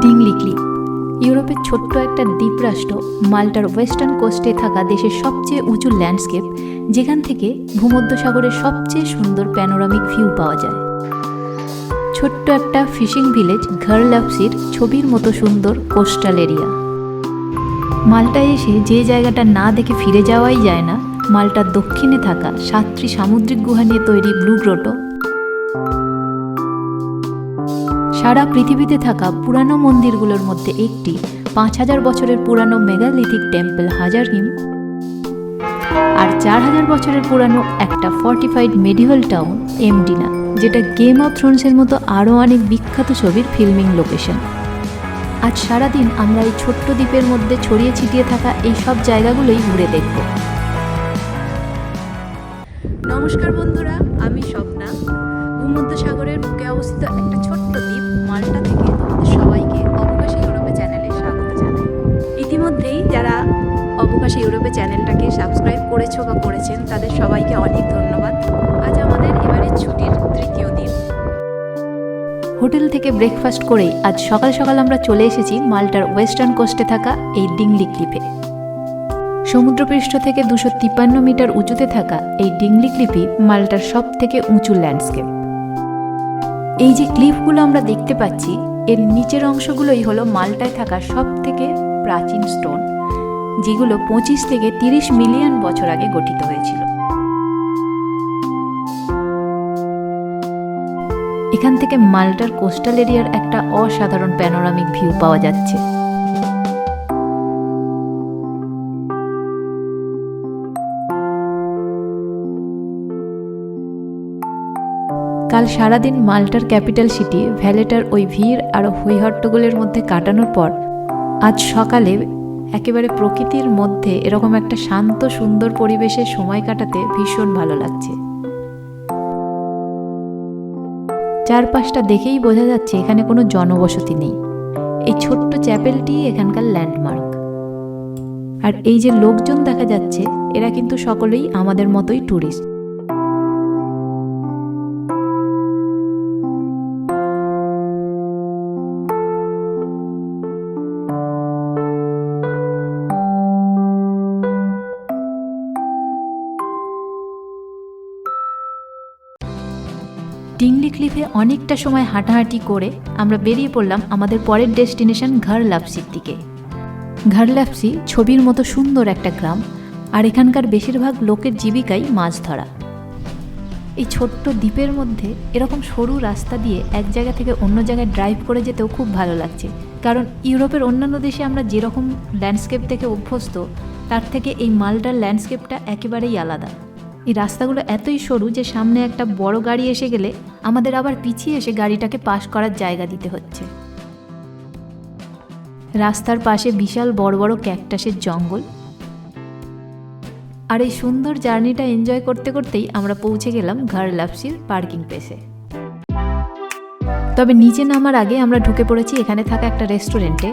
ডিংলি clip ইউরোপের ছোট্ট একটা দ্বীপরাষ্ট্র মাল্টার ওয়েস্টার্ন কোস্টে থাকা দেশের সবচেয়ে উঁচু ল্যান্ডস্কেপ, যেখান থেকে ভূমধ্যসাগরের সবচেয়ে সুন্দর প্যানোরামিক ভিউ পাওয়া যায়। ছোট্ট একটা ফিশিং ভিলেজ ঘর লাপসির ছবির মতো সুন্দর কোস্টাল এরিয়া। মাল্টায় এসে যে জায়গাটা না দেখে ফিরে যাওয়াই যায় না, মাল্টার দক্ষিণে থাকা 7টি সামুদ্রিক গুহা নিয়ে তৈরি ব্লু গ্রোটো। সারা পৃথিবীতে থাকা পুরানো মন্দিরগুলোর মধ্যে একটি 5000 বছরের পুরানো মেগালিথিক টেম্পল হাজার কিম, আর 4000 বছরের পুরানো একটা ফর্টিফাইড মেডিভেল টাউন মদিনা, যেটা গেম অফ থ্রোনসের মতো আরও অনেক বিখ্যাত ছবির ফিল্মিং লোকেশন। আজ সারাদিন আমরা এই ছোট্ট দ্বীপের মধ্যে ছড়িয়ে ছিটিয়ে থাকা এই সব জায়গাগুলোই ঘুরে দেখব। নমস্কার বন্ধুরা, আমি স্বপ্না। ভূমধ্যসাগরের বুকে অবস্থিত একটা ছোট্ট দ্বীপ মাল্টা থেকে তোমাদের সবাইকে অবকাশী ইউরোপে চ্যানেলে স্বাগত জানাই। ইতিমধ্যেই যারা অবকাশী ইউরোপে চ্যানেলটাকে সাবস্ক্রাইব করেছো বা করেছেন, তাদের সবাইকে অনেক ধন্যবাদ। আজ আমাদের এবারের ছুটির তৃতীয় দিন। হোটেল থেকে ব্রেকফাস্ট করেই আজ সকাল সকাল আমরা চলে এসেছি মাল্টার ওয়েস্টার্ন কোস্টে থাকা এই ডিংলি ক্লিপে। সমুদ্রপৃষ্ঠ থেকে 253 মিটার উঁচুতে থাকা এই ডিংলি ক্লিপই মাল্টার সব থেকে উঁচু ল্যান্ডস্কেপ। এই যে ক্লিপগুলো আমরা দেখতে পাচ্ছি, এর নিচের অংশগুলোই হলো মাল্টায় থাকা সব থেকে প্রাচীন স্টোন, যেগুলো 25 থেকে 30 মিলিয়ন বছর আগে গঠিত হয়েছিল। এখান থেকে মাল্টার কোস্টাল এরিয়ার একটা অসাধারণ প্যানোরামিক ভিউ পাওয়া যাচ্ছে। কাল সারাদিন মাল্টার ক্যাপিটাল সিটি ভ্যালেটার ওই ভিড় আর হইহট্টগোলের মধ্যে কাটানোর পর আজ সকালে একেবারে প্রকৃতির মধ্যে এরকম একটা শান্ত সুন্দর পরিবেশে সময় কাটাতে ভীষণ ভালো লাগছে। চারপাশটা দেখেই বোঝা যাচ্ছে এখানে কোনো জনবসতি নেই। এই ছোট্ট চ্যাপেলটি এখানকার ল্যান্ডমার্ক। আর এই যে লোকজন দেখা যাচ্ছে, এরা কিন্তু সকলেই আমাদের মতোই ট্যুরিস্ট। ডিংলি ক্লিফে অনেকটা সময় হাঁটাহাঁটি করে আমরা বেরিয়ে পড়লাম আমাদের পরের ডেস্টিনেশন ঘর লাপসির দিকে। ঘর লাপসি ছবির মতো সুন্দর একটা গ্রাম, আর এখানকার বেশিরভাগ লোকের জীবিকাই মাছ ধরা। এই ছোট্ট দ্বীপের মধ্যে এরকম সরু রাস্তা দিয়ে এক জায়গা থেকে অন্য জায়গায় ড্রাইভ করে যেতেও খুব ভালো লাগছে, কারণ ইউরোপের অন্যান্য দেশে আমরা যেরকম ল্যান্ডস্কেপ থেকে অভ্যস্ত, তার থেকে এই মাল্টার ল্যান্ডস্কেপটা একেবারেই আলাদা। এই রাস্তাগুলো এতই সরু যে সামনে একটা বড় গাড়ি এসে গেলে আমাদের আবার পিছিয়ে এসে গাড়িটাকে পাস করার জায়গা দিতে হচ্ছে। রাস্তার পাশে বিশাল বড় বড় ক্যাকটাসের জঙ্গল। আর এই সুন্দর জার্নিটা এনজয় করতে করতেই আমরা পৌঁছে গেলাম ঘর লাপসির পার্কিং প্লেসে। তবে নিচে নামার আগে আমরা ঢুকে পড়েছি এখানে থাকা একটা রেস্টুরেন্টে।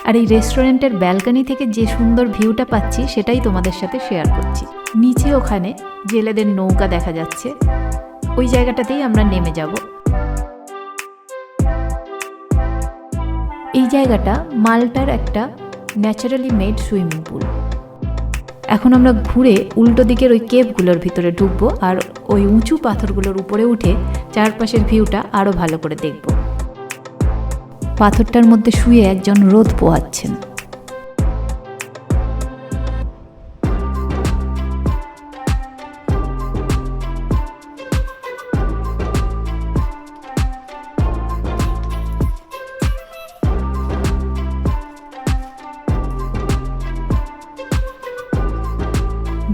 আর এই রেস্টুরেন্টের ব্যালকনি থেকে যে সুন্দর ভিউটা পাচ্ছি সেটাই তোমাদের সাথে শেয়ার করছি। নিচে ওখানে জেলেদের নৌকা দেখা যাচ্ছে, ওই জায়গাটাতেই আমরা নেমে যাব। এই জায়গাটা মাল্টার একটা ন্যাচারালি মেড সুইমিং পুল। এখন আমরা ঘুরে উল্টো দিকের ওই কেভগুলোর ভিতরে ঢুকবো, আর ওই উঁচু পাথরগুলোর উপরে উঠে চারপাশের ভিউটা আরও ভালো করে দেখব। পাথরটার মধ্যে শুয়ে একজন রোদ পোহাচ্ছেন।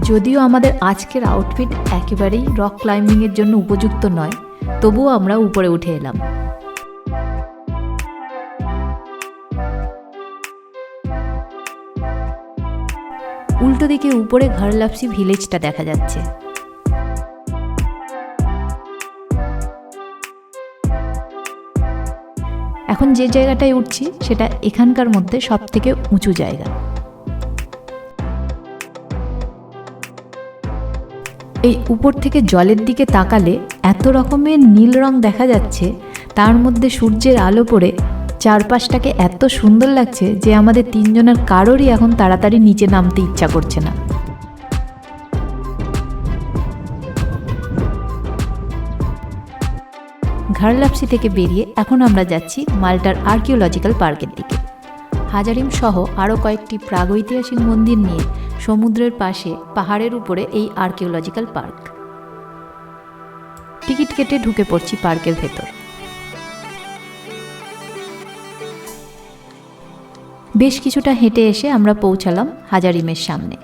যদিও আমাদের আজকের আউটফিট একেবারেই রক ক্লাইম্বিংয়ের জন্য উপযুক্ত নয়, তবুও আমরা উপরে উঠে এলাম। উল্টো দিকে উপরে ঘর লাপসি ভিলেজটা দেখা যাচ্ছে। এখন যে জায়গাটায় উঠছি সেটা এখানকার মধ্যে সব থেকে উঁচু জায়গা। এই উপর থেকে জলের দিকে তাকালে এত রকমের নীল রং দেখা যাচ্ছে, তার মধ্যে সূর্যের আলো পড়ে চারপাশটাকে এত সুন্দর লাগছে যে আমাদের তিনজনের কারোরই এখন তাড়াতাড়ি নিচে নামতে ইচ্ছা করছে না। ঘার লাপসি থেকে বেরিয়ে এখন আমরা যাচ্ছি মাল্টার আর্কিওলজিক্যাল পার্কের দিকে। হাজারিম সহ আরও কয়েকটি প্রাগৈতিহাসিক মন্দির নিয়ে সমুদ্রের পাশে পাহাড়ের উপরে এই আর্কিওলজিক্যাল পার্ক। টিকিট কেটে ঢুকে পড়ছি পার্কের ভেতর। বেশ কিছুটা হেঁটে এসে আমরা পৌঁছালাম হাজারিমের সামনে।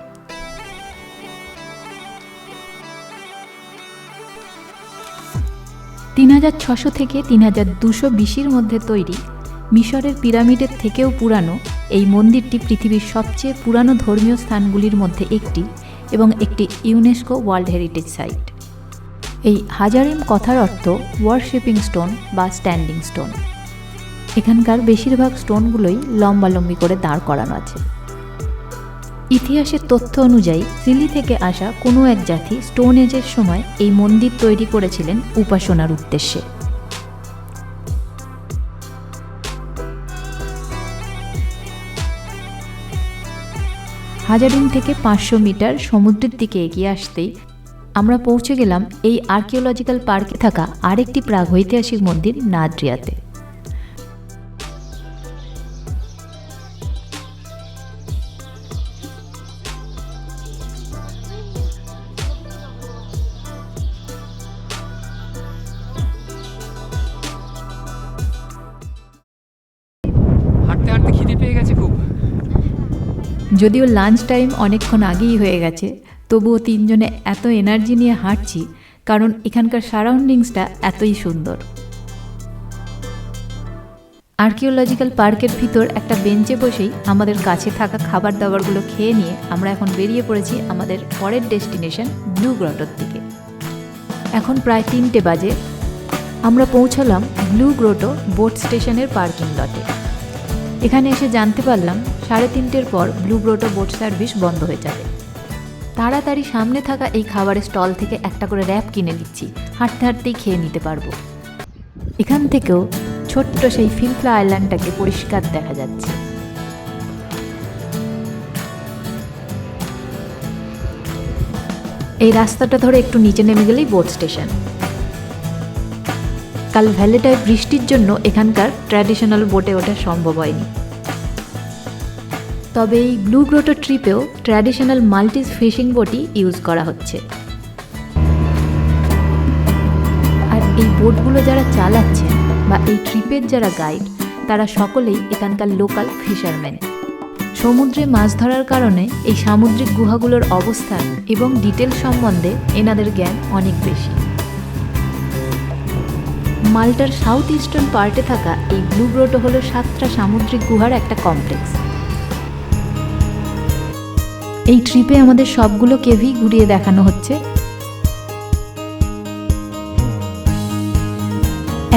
$3,600 থেকে $3,200 BC-র মধ্যে তৈরি মিশরের পিরামিডের থেকেও পুরানো এই মন্দিরটি পৃথিবীর সবচেয়ে পুরানো ধর্মীয় স্থানগুলির মধ্যে একটি এবং একটি ইউনেস্কো ওয়ার্ল্ড হেরিটেজ সাইট। এই হাজারিম কথার অর্থ ওয়ার্শিপিং স্টোন বা স্ট্যান্ডিং স্টোন। এখানকার বেশিরভাগ স্টোনগুলোই লম্বালম্বি করে দাঁড় করানো আছে। ইতিহাসের তথ্য অনুযায়ী চিলি থেকে আসা কোনো এক জাতি স্টোন এজের সময় এই মন্দির তৈরি করেছিলেন উপাসনার উদ্দেশ্যে। হাজারিম থেকে 500 মিটার সমুদ্রের দিকে এগিয়ে আসতেই আমরা পৌঁছে গেলাম এই আর্কিওলজিক্যাল পার্কে থাকা আরেকটি প্রাগৈতিহাসিক মন্দির নাদ্রিয়াতে। হাঁটতে হাঁটতে খিদে পেয়ে গেছে খুব। যদিও লাঞ্চ টাইম অনেকক্ষণ আগেই হয়ে গেছে, তবুও তিনজনে এত এনার্জি নিয়ে হাঁটছি কারণ এখানকার সারাউন্ডিংসটা এতই সুন্দর। আর্কিওলজিক্যাল পার্কের ভিতর একটা বেঞ্চে বসেই আমাদের কাছে থাকা খাবার দাবারগুলো খেয়ে নিয়ে আমরা এখন বেরিয়ে পড়েছি আমাদের পরের ডেস্টিনেশন ব্লু গ্রটোর দিকে। এখন প্রায় 3টে বাজে। আমরা পৌঁছালাম ব্লু গ্রোটো বোট স্টেশনের পার্কিং লটে। এখানে এসে জানতে পারলাম 3:30-র পর ব্লু গ্রোটো বোট সার্ভিস বন্ধ হয়ে যাবে। তাড়াতাড়ি সামনে থাকা এই খাবারের স্টল থেকে একটা করে র্যাপ কিনে নিচ্ছি, হাঁটতে হাঁটতেই খেয়ে নিতে পারবো। এখান থেকেও ছোট্ট সেই ফিলফ্লা আইল্যান্ডটাকে পরিষ্কার দেখা যাচ্ছে। এই রাস্তাটা ধরে একটু নিচে নেমে গেলেই বোট স্টেশন। কাল ভ্যালেটায় বৃষ্টির জন্য এখানকার ট্র্যাডিশনাল বোটে ওঠা সম্ভব হয়নি। তবে এই ব্লু গ্রোটো ট্রিপেও ট্র্যাডিশনাল মাল্টিস ফিশিং বোটই ইউজ করা হচ্ছে। আর এই বোটগুলো যারা চালাচ্ছেন বা এই ট্রিপের যারা গাইড, তারা সকলেই এখানকার লোকাল ফিশারম্যান। সমুদ্রে মাছ ধরার কারণে এই সামুদ্রিক গুহাগুলোর অবস্থান এবং ডিটেল সম্বন্ধে এনাদের জ্ঞান অনেক বেশি। মাল্টার সাউথ ইস্টার্ন পার্টে থাকা এই ব্লু গ্রোটো হলো 7টা সামুদ্রিক গুহার একটা কমপ্লেক্স। এই ট্রিপে আমাদের সবগুলো কেভই ঘুরিয়ে দেখানো হচ্ছে।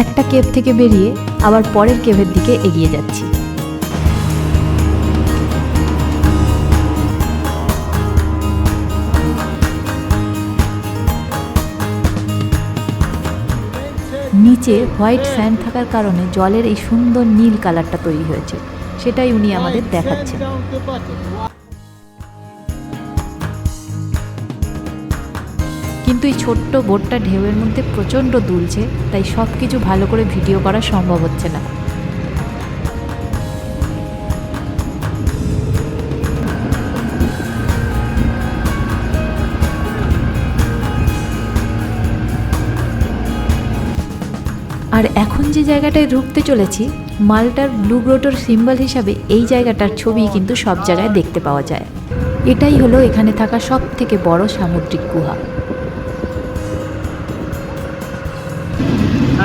একটা কেভ থেকে বেরিয়ে আবার পরের কেভের দিকে এগিয়ে যাচ্ছি। নিচে হোয়াইট স্যান্ড থাকার কারণে জলের এই সুন্দর নীল কালারটা তৈরি হয়েছে, সেটাই উনি আমাদের দেখাচ্ছেন। কিন্তু এই ছোট্ট বোটটা ঢেউয়ের মধ্যে প্রচণ্ড দুলছে, তাই সব কিছু ভালো করে ভিডিও করা সম্ভব হচ্ছে না। আর এখন যে জায়গাটায় ঢুকতে চলেছি, মাল্টার ব্লু গ্রোটোর সিম্বল হিসাবে এই জায়গাটার ছবি কিন্তু সব জায়গায় দেখতে পাওয়া যায়। এটাই হলো এখানে থাকা সব থেকে বড় সামুদ্রিক গুহা।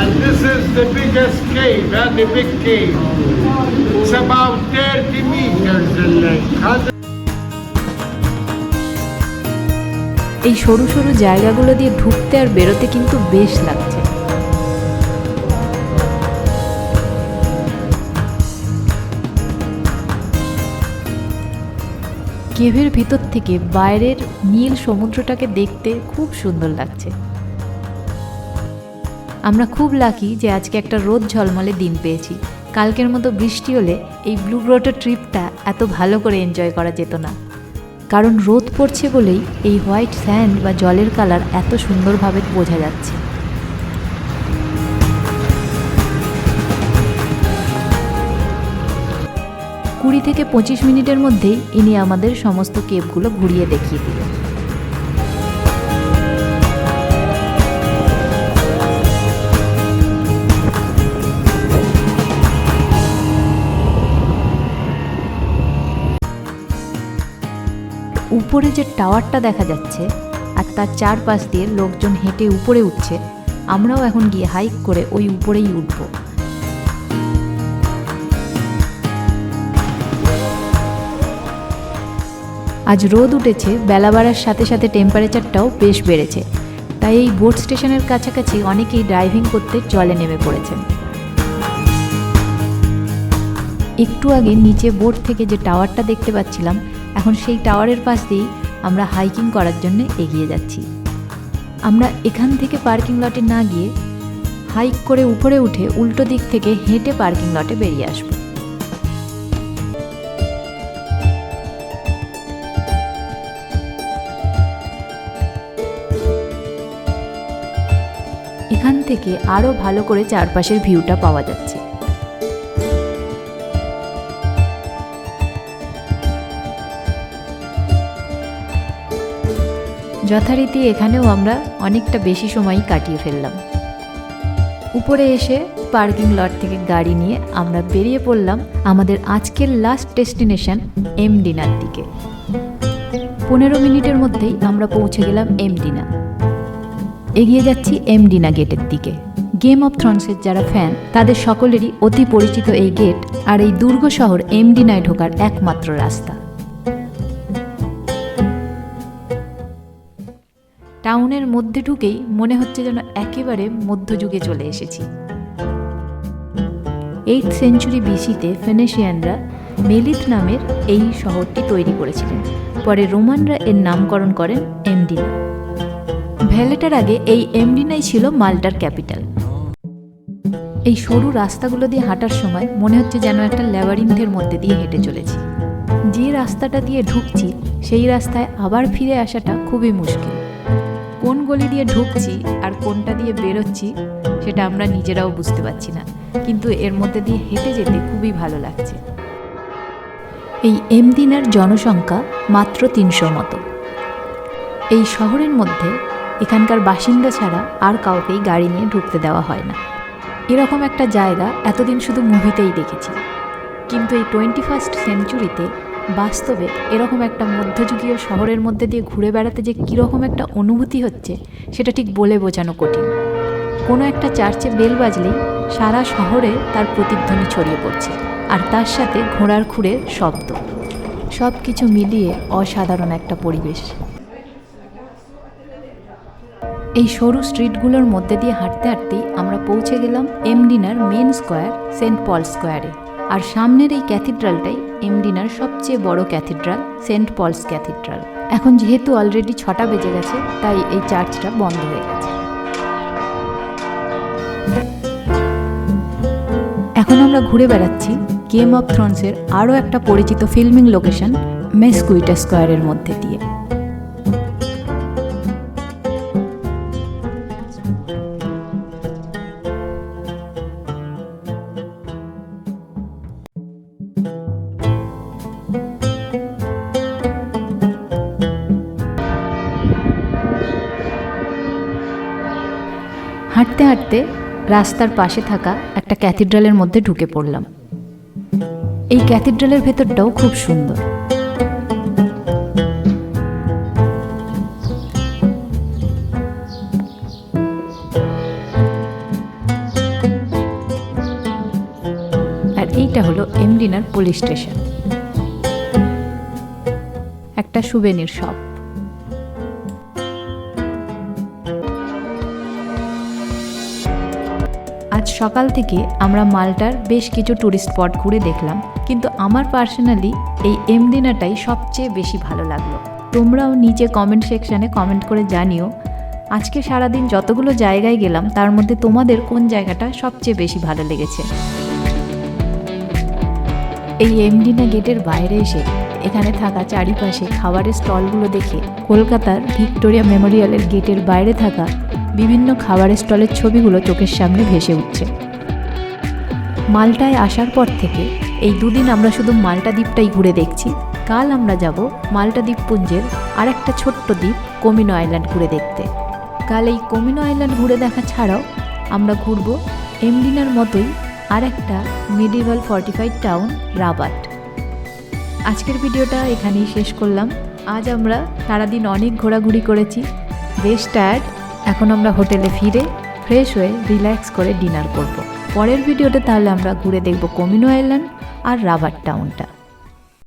And this is the biggest cave, the big cave. It's about 30 meters in length. এই সরু সরু জায়গাগুলো দিয়ে ঢুকতে আর বেরোতে কিন্তু বেশ লাগছে। কেভের ভিতর থেকে বাইরের নীল সমুদ্রটাকে দেখতে খুব সুন্দর লাগছে। আমরা খুব লাকি যে আজকে একটা রোদ ঝলমলে দিন পেয়েছি। কালকের মতো বৃষ্টি হলে এই ব্লু গ্রোটো ট্রিপটা এত ভালো করে এনজয় করা যেত না, কারণ রোদ পড়ছে বলেই এই হোয়াইট স্যান্ড বা জলের কালার এত সুন্দরভাবে বোঝা যাচ্ছে। কুড়ি থেকে 25 মিনিটের মধ্যেই ইনি আমাদের সমস্ত কেভগুলো ঘুরিয়ে দেখিয়ে দিলেন। উপরে যে টাওয়ারটা দেখা যাচ্ছে আর তার চারপাশ দিয়ে লোকজন হেঁটে উপরে উঠছে, আমরাও এখন গিয়ে হাইক করে ওই উপরেই উঠব। আজ রোদ উঠেছে, বেলা বাড়ার সাথে সাথে টেম্পারেচারটাও বেশ বেড়েছে, তাই এই বোট স্টেশনের কাছাকাছি অনেকেই ড্রাইভিং করতে জলে নেমে পড়েছেন। একটু আগে নিচে বোট থেকে যে টাওয়ারটা দেখতে পাচ্ছিলাম, এখন সেই টাওয়ারের পাশ দিয়েই আমরা হাইকিং করার জন্য এগিয়ে যাচ্ছি। আমরা এখান থেকে পার্কিং লটে না গিয়ে হাইক করে উপরে উঠে উল্টো দিক থেকে হেঁটে পার্কিং লটে বেরিয়ে আসব। এখান থেকে আরও ভালো করে চারপাশের ভিউটা পাওয়া যাচ্ছে। যথারীতি এখানেও আমরা অনেকটা বেশি সময় কাটিয়ে ফেললাম। উপরে এসে পার্কিং লট থেকে গাড়ি নিয়ে আমরা বেরিয়ে পড়লাম আমাদের আজকের লাস্ট ডেস্টিনেশন মদিনার দিকে। 15 মিনিটের মধ্যেই আমরা পৌঁছে গেলাম মদিনা। এগিয়ে যাচ্ছি মদিনা গেটের দিকে। গেম অফ থ্রোনসের যারা ফ্যান তাদের সকলেরই অতি পরিচিত এই গেট আর এই দুর্গ শহর মদিনায় ঢোকার একমাত্র রাস্তা। টাউনের মধ্যে ঢুকেই মনে হচ্ছে যেন একেবারে মধ্যযুগে চলে এসেছি। 8th সেঞ্চুরি বিসিতে ফেনিশিয়ানরা মেলিথ নামের এই শহরটি তৈরি করেছিলেন। পরে রোমানরা এর নামকরণ করেন মদিনা। ভ্যালেটার আগে এই মদিনাই ছিল মাল্টার ক্যাপিটাল। এই সরু রাস্তাগুলো দিয়ে হাঁটার সময় মনে হচ্ছে যেন একটা ল্যাবারিন্থের মধ্যে দিয়ে হেঁটে চলেছি। যে রাস্তাটা দিয়ে ঢুকছি সেই রাস্তায় আবার ফিরে আসাটা খুবই মুশকিল। কোন গলি দিয়ে ঢুকছি আর কোনটা দিয়ে বেরোচ্ছি সেটা আমরা নিজেরাও বুঝতে পারছি না, কিন্তু এর মধ্যে দিয়ে হেঁটে যেতে খুবই ভালো লাগছে। এই মদিনার জনসংখ্যা মাত্র 300 মতো। এই শহরের মধ্যে এখানকার বাসিন্দা ছাড়া আর কাউকেই গাড়ি নিয়ে ঢুকতে দেওয়া হয় না। এরকম একটা জায়গা এতদিন শুধু মুভিতেই দেখেছি, কিন্তু এই 21st সেঞ্চুরিতে বাস্তবে এরকম একটা মধ্যযুগীয় শহরের মধ্যে দিয়ে ঘুরে বেড়াতে যে কীরকম একটা অনুভূতি হচ্ছে সেটা ঠিক বলে বোঝানো কঠিন। কোনো একটা চার্চে বেল বাজলেই সারা শহরে তার প্রতিধ্বনি ছড়িয়ে পড়ছে, আর তার সাথে ঘোড়ার খুরের শব্দ। সব কিছু মিলিয়ে অসাধারণ একটা পরিবেশ। এই সরু স্ট্রিটগুলোর মধ্যে দিয়ে হাঁটতে হাঁটতেই আমরা পৌঁছে গেলাম মদিনার মেন স্কোয়ার সেন্ট পল স্কোয়ারে। আর সামনের এই ক্যাথিড্রালটাই মদিনার সবচেয়ে বড় ক্যাথিড্রাল, সেন্ট পলস ক্যাথিড্রাল। এখন যেহেতু অলরেডি 6টা বেজে গেছে, তাই এই চার্চটা বন্ধ হয়ে গেছে। এখন আমরা ঘুরে বেড়াচ্ছি গেম অফ থ্রোনসের আরও একটা পরিচিত ফিল্মিং লোকেশন মেসকুইটা স্কোয়ারের মধ্যে দিয়ে। হাঁটতে হাঁটতে রাস্তার পাশে থাকা একটা ক্যাথিড্রালের মধ্যে ঢুকে পড়লাম। এই ক্যাথিড্রালের ভেতরটাও খুব সুন্দর। আর এইটা হলো মদিনার পুলিশ স্টেশন, একটা সুভেনির শপ। আজ সকাল থেকে আমরা মাল্টার বেশ কিছু ট্যুরিস্ট স্পট ঘুরে দেখলাম, কিন্তু আমার পার্সোনালি এই মদিনাটাই সবচেয়ে বেশি ভালো লাগলো। তোমরাও নিচে কমেন্ট সেকশানে কমেন্ট করে জানিও আজকে সারাদিন যতগুলো জায়গায় গেলাম তার মধ্যে তোমাদের কোন জায়গাটা সবচেয়ে বেশি ভালো লেগেছে। এই এমডিনা গেটের বাইরে এসে এখানে থাকা চারিপাশে খাবারের স্টলগুলো দেখে কলকাতার ভিক্টোরিয়া মেমোরিয়ালের গেটের বাইরে থাকা বিভিন্ন খাবারের স্টলের ছবিগুলো চোখের সামনে ভেসে উঠছে। মাল্টায় আসার পর থেকে এই দুদিন আমরা শুধু মাল্টা দ্বীপটাই ঘুরে দেখছি। কাল আমরা যাব মাল্টা দ্বীপপুঞ্জের আর একটা ছোট্ট দ্বীপ কমিনো আইল্যান্ড ঘুরে দেখতে। কাল এই কমিনো আইল্যান্ড ঘুরে দেখা ছাড়াও আমরা ঘুরব এমডিনার মতোই আর একটা মিডিভাল ফর্টিফাইড টাউন রাবাট। আজকের ভিডিওটা এখানেই শেষ করলাম। আজ আমরা সারাদিন অনেক ঘোরাঘুরি করেছি, বেশ টায়ার্ড। এখন আমরা হোটেলে ফিরে ফ্রেশ হয়ে রিল্যাক্স করে ডিনার করব। পরের ভিডিওতে তাহলে আমরা ঘুরে দেখব কমিনো আইল্যান্ড আর রাবাট টাউনটা।